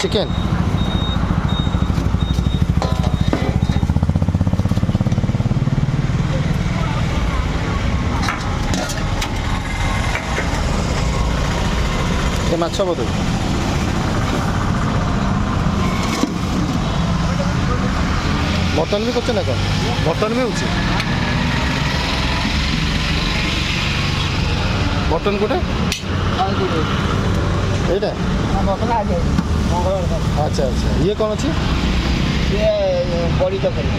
chicken ଏ ମାଛ ବୋଧେ mutton ବି କରୁଛ ନା କ'ଣ ମଟନ୍ ବି ହେଉଛି ମଟନ୍ କୋଉଟା ଏଇଟା ଆଚ୍ଛା ଆଚ୍ଛା ଇଏ କ'ଣ ଅଛି ବଡ଼ି ତରକାରୀ